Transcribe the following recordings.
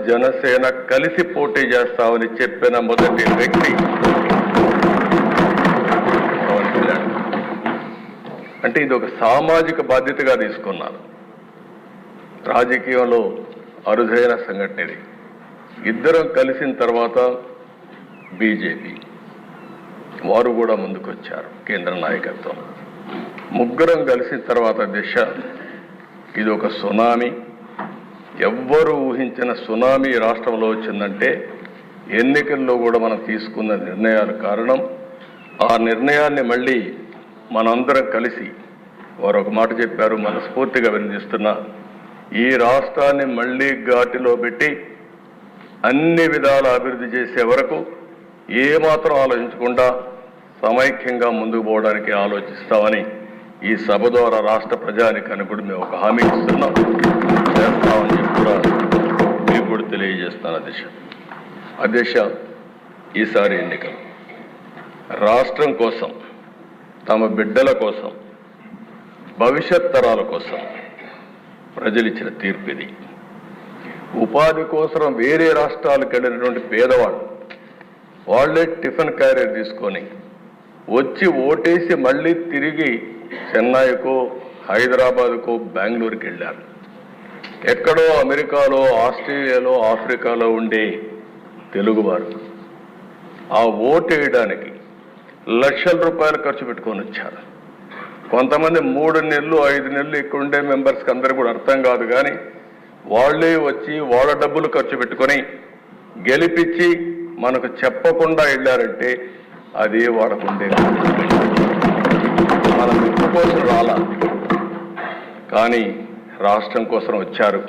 జనసేన కలిసి పోటీ చేస్తామని చెప్పిన మొదటి వ్యక్తి పవన్ కళ్యాణ్. అంటే ఇది ఒక సామాజిక బాధ్యతగా తీసుకున్నాను. రాజకీయంలో అరుదైన సంఘటన ఇది. ఇద్దరం కలిసిన తర్వాత బీజేపీ వారు కూడా ముందుకొచ్చారు, కేంద్ర నాయకత్వం. ముగ్గురం కలిసిన తర్వాత దిశ ఇది ఒక సునామీ. ఎవ్వరూ ఊహించిన సునామీ రాష్ట్రంలో వచ్చిందంటే ఎన్నికల్లో కూడా మనం తీసుకున్న నిర్ణయాలు కారణం. ఆ నిర్ణయాన్ని మళ్ళీ మనందరం కలిసి వారు ఒక మాట చెప్పారు, మనస్ఫూర్తిగా వినిపిస్తున్నా, ఈ రాష్ట్రాన్ని మళ్ళీ ఘాటిలో పెట్టి అన్ని విధాల అభివృద్ధి చేసే వరకు ఏమాత్రం ఆలోచించకుండా సమైక్యంగా ముందుకు పోవడానికి ఆలోచిస్తామని ఈ సభ ద్వారా రాష్ట్ర ప్రజానికానికి కూడా మేము ఒక హామీ ఇస్తున్నాం, చేస్తామని చెప్పి కూడా మీకు కూడా తెలియజేస్తాను. అధ్యక్ష, ఈసారి ఎన్నికలు రాష్ట్రం కోసం, తమ బిడ్డల కోసం, భవిష్యత్ తరాల కోసం ప్రజలు ఇచ్చిన తీర్పు ఇది. ఉపాధి కోసం వేరే రాష్ట్రాలకు వెళ్ళినటువంటి పేదవాళ్ళు వాళ్లే టిఫిన్ క్యారియర్ తీసుకొని వచ్చి ఓటేసి మళ్ళీ తిరిగి చెన్నైకో, హైదరాబాద్కో, బెంగళూరుకి వెళ్ళారు. ఎక్కడో అమెరికాలో, ఆస్ట్రేలియాలో, ఆఫ్రికాలో ఉండే తెలుగువారు ఆ ఓటు వేయడానికి లక్షల రూపాయలు ఖర్చు పెట్టుకొని వచ్చారు. కొంతమంది 3 నెలలు 5 నెలలు ఇక్కడ ఉండే మెంబర్స్కి అందరూ కూడా అర్థం కాదు, కానీ వాళ్లే వచ్చి వాళ్ళ డబ్బులు ఖర్చు పెట్టుకొని గెలిపించి మనకు చెప్పకుండా వెళ్ళారంటే అదే వాడకుండే. మన మెప్పు కోసం రాలా, కానీ రాష్ట్రం కోసం వచ్చారు.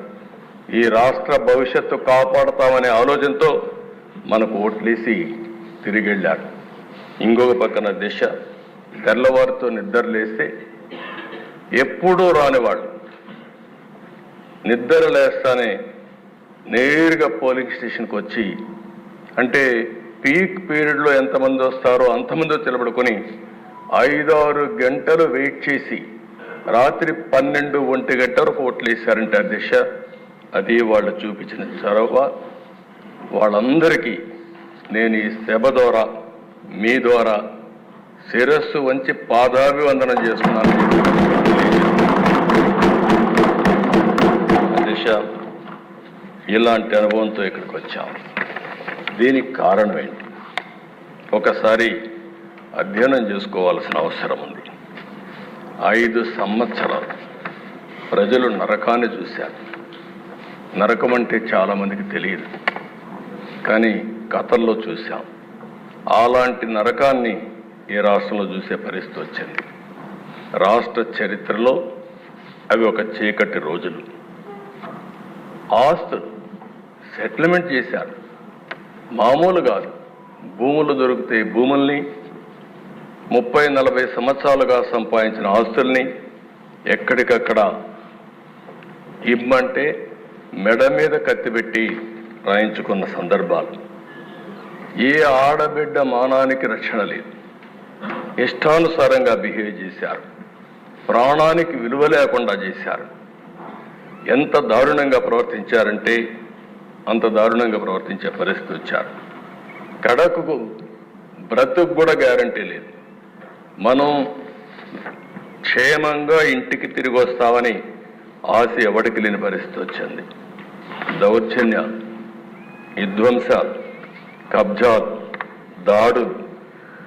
ఈ రాష్ట్ర భవిష్యత్తు కాపాడుతామనే ఆలోచనతో మనకు ఓట్లేసి తిరిగి వెళ్ళారు. ఇంకొక పక్కన దిశ తెల్లవారితో నిద్ర లేస్తే ఎప్పుడూ రానివాళ్ళు నిద్ర లేస్తానే నేరుగా పోలింగ్ స్టేషన్కి వచ్చి, అంటే పీక్ పీరియడ్లో ఎంతమంది వస్తారో అంతమంది నిలబడుకొని 5-6 గంటలు వెయిట్ చేసి రాత్రి 12-1 గంటల వరకు ఓట్లు వేశారంటే అధ్యక్ష, అది వాళ్ళు చూపించిన చొరవ. వాళ్ళందరికీ నేను ఈ సభ ద్వారా, మీ ద్వారా శిరస్సు వంచి పాదాభివందనం చేస్తున్నాను. అధ్యక్ష, ఇలాంటి అనుభవంతో ఇక్కడికి వచ్చాము. దీనికి కారణం ఏంటి? ఒకసారి అధ్యయనం చేసుకోవాల్సిన అవసరం ఉంది. 5 సంవత్సరాలు ప్రజలు నరకాన్ని చూశారు. నరకం అంటే చాలామందికి తెలియదు, కానీ కథల్లో చూశాం. అలాంటి నరకాన్ని ఈ రాష్ట్రంలో చూసే పరిస్థితి వచ్చింది. రాష్ట్ర చరిత్రలో అవి ఒక చీకటి రోజులు. ఆస్తులు సెటిల్మెంట్ చేశారు, మామూలు కాదు. భూములు దొరికితే భూముల్ని, 30-40 సంవత్సరాలుగా సంపాదించిన ఆస్తుల్ని ఎక్కడికక్కడ ఇమ్మంటే మెడ మీద కత్తిపెట్టి రాయించుకున్న సందర్భాలు. ఏ ఆడబిడ్డ మానానికి రక్షణ లేదు. ఇష్టానుసారంగా బిహేవ్ చేశారు. ప్రాణానికి విలువ లేకుండా చేశారు. ఎంత దారుణంగా ప్రవర్తించారంటే అంత దారుణంగా ప్రవర్తించే పరిస్థితి వచ్చారు. కడకు బ్రతుకు కూడా గ్యారంటీ లేదు. మనం క్షేమంగా ఇంటికి తిరిగి వస్తామని ఆశ ఎవరికి లేని పరిస్థితి వచ్చింది. దౌర్జన్యాలు, విధ్వంసాలు, కబ్జాలు, దాడులు,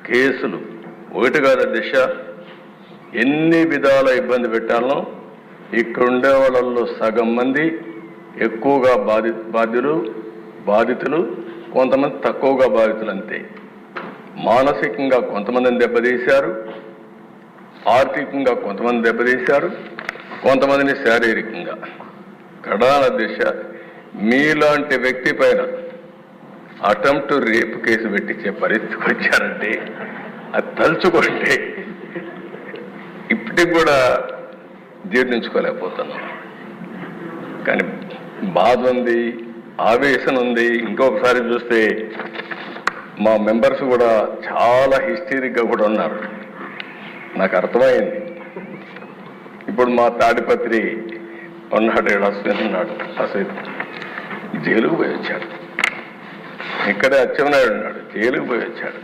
కేసులు ఒకటి కాదు దిశ. ఎన్ని విధాల ఇబ్బంది పెట్టాలనో ఇక్కడుండే వాళ్ళల్లో సగం మంది ఎక్కువగా బాధితులు, కొంతమంది తక్కువగా బాధితులు అంతే. మానసికంగా కొంతమందిని దెబ్బతీశారు, ఆర్థికంగా కొంతమంది దెబ్బతీశారు, కొంతమందిని శారీరకంగా. కడాన దిశ మీలాంటి వ్యక్తి పైన అటెంప్ట్ రేప్ కేసు పెట్టించే పరిస్థితికి వచ్చారంటే అది తలుచుకుంటే ఇప్పటికి కూడా జీర్ణించుకోలేకపోతున్నాం. కానీ బాధ ఉంది, ఆవేశం ఉంది. ఇంకొకసారి చూస్తే మా మెంబర్స్ కూడా చాలా హిస్టరిక్గా కూడా ఉన్నారు. నాకు అర్థమైంది. ఇప్పుడు మా తాడిపత్రి ఉన్నాడు, అశ్విన్ ఉన్నాడు. అశ్విన్ జైలుకు పోయి వచ్చాడు. ఇక్కడే అచ్చెన్నాయుడు ఉన్నాడు, జైలుకు పోయి వచ్చాడు.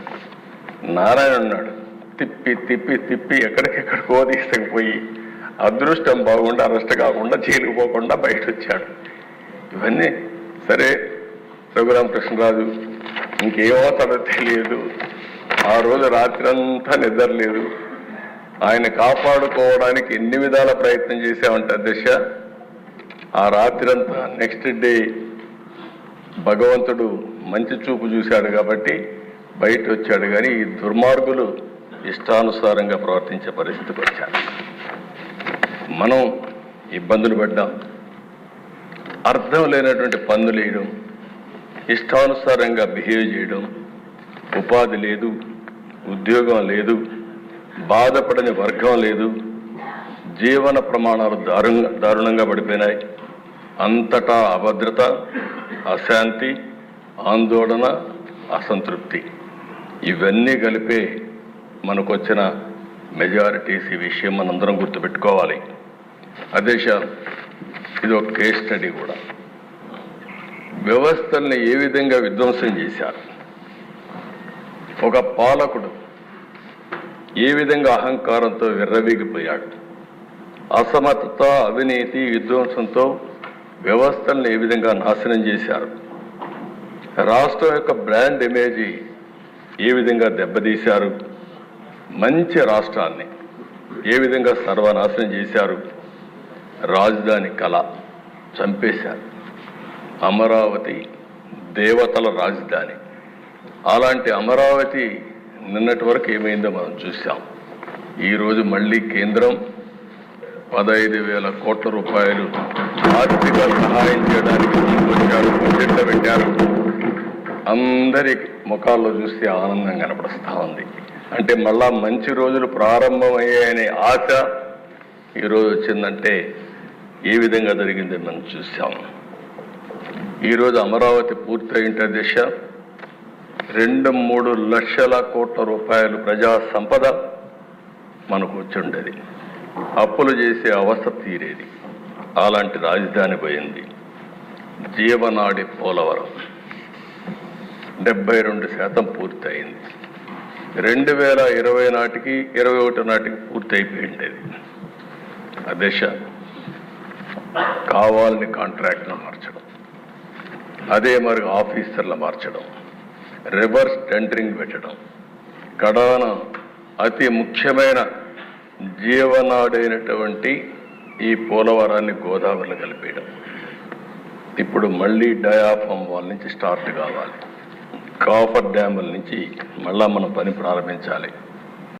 నారాయణ ఉన్నాడు, తిప్పి తిప్పి తిప్పి ఎక్కడికెక్కడికో తీసుకుపోయి అదృష్టం బాగుండా అరెస్ట్ కాకుండా జైలుకు పోకుండా బయట వచ్చాడు. ఇవన్నీ సరే. రఘురామకృష్ణరాజు ఇంకేమవుతాడో తెలియదు. ఆ రోజు రాత్రి అంతా నిద్ర లేదు. ఆయన కాపాడుకోవడానికి ఎన్ని విధాల ప్రయత్నం చేశామంటే అధ్యక్ష, ఆ రాత్రి అంతా నెక్స్ట్ డే భగవంతుడు మంచి చూపు చూశాడు కాబట్టి బయట వచ్చాడు. కానీ ఈ దుర్మార్గులు ఇష్టానుసారంగా ప్రవర్తించే పరిస్థితికి వచ్చారు. మనం ఇబ్బందులు పడ్డాం. అర్థం లేనటువంటి పన్నులు వేయడం, ఇష్టానుసారంగా బిహేవ్ చేయడం, ఉపాధి లేదు, ఉద్యోగం లేదు, బాధపడని వర్గం లేదు, జీవన ప్రమాణాలు దారుణంగా పడిపోయినాయి. అంతటా అభద్రత, అశాంతి, ఆందోళన, అసంతృప్తి ఇవన్నీ కలిపే మనకొచ్చిన మెజారిటీస్. ఈ విషయం మనందరం గుర్తుపెట్టుకోవాలి. అధ్యక్ష, ఇది ఒక కేస్ స్టడీ కూడా. వ్యవస్థల్ని ఏ విధంగా విధ్వంసం చేశారు, ఒక పాలకుడు ఏ విధంగా అహంకారంతో విర్రవీగిపోయాడు, అసమర్థత, అవినీతి, విధ్వంసంతో వ్యవస్థల్ని ఏ విధంగా నాశనం చేశారు, రాష్ట్రం యొక్క బ్రాండ్ ఇమేజీ ఏ విధంగా దెబ్బతీశారు, మంచి రాష్ట్రాన్ని ఏ విధంగా సర్వనాశనం చేశారు, రాజధాని కళ చంపేశారు. అమరావతి దేవతల రాజధాని. అలాంటి అమరావతి నిన్నటి వరకు ఏమైందో మనం చూసాం. ఈరోజు మళ్ళీ కేంద్రం 15,000 కోట్ల రూపాయలు ఆర్థిక సహాయం చేయడానికి ముందుకొచ్చారు, బడ్జెట్లో పెట్టారు. అందరి ముఖాల్లో చూస్తే ఆనందం కనపడుస్తూ ఉంది. అంటే మళ్ళా మంచి రోజులు ప్రారంభమయ్యాయనే ఆశ ఈరోజు వచ్చిందంటే ఏ విధంగా జరిగిందో మనం చూసాం. ఈరోజు అమరావతి పూర్తయింటే దిశ 2-3 లక్షల కోట్ల రూపాయలు ప్రజా సంపద మనకు వచ్చుండేది. అప్పులు చేసే అవస్థ తీరేది. అలాంటి రాజధాని పోయింది. జీవనాడి పోలవరం 72% పూర్తయింది. 2020 నాటికి 21 నాటికి పూర్తి అయిపోయిండేది. ఆ దిశ కావాలని కాంట్రాక్ట్ను మార్చడం, అదే మరి ఆఫీసర్లు మార్చడం, రివర్స్ టెండరింగ్ పెట్టడం, కడాన అతి ముఖ్యమైన జీవనాడైనటువంటి ఈ పోలవరాన్ని గోదావరిలో కలిపేయడం. ఇప్పుడు మళ్ళీ డయాఫామ్ వాల్ నుంచి స్టార్ట్ కావాలి. కాఫర్ డ్యాముల నుంచి మళ్ళా మనం పని ప్రారంభించాలి.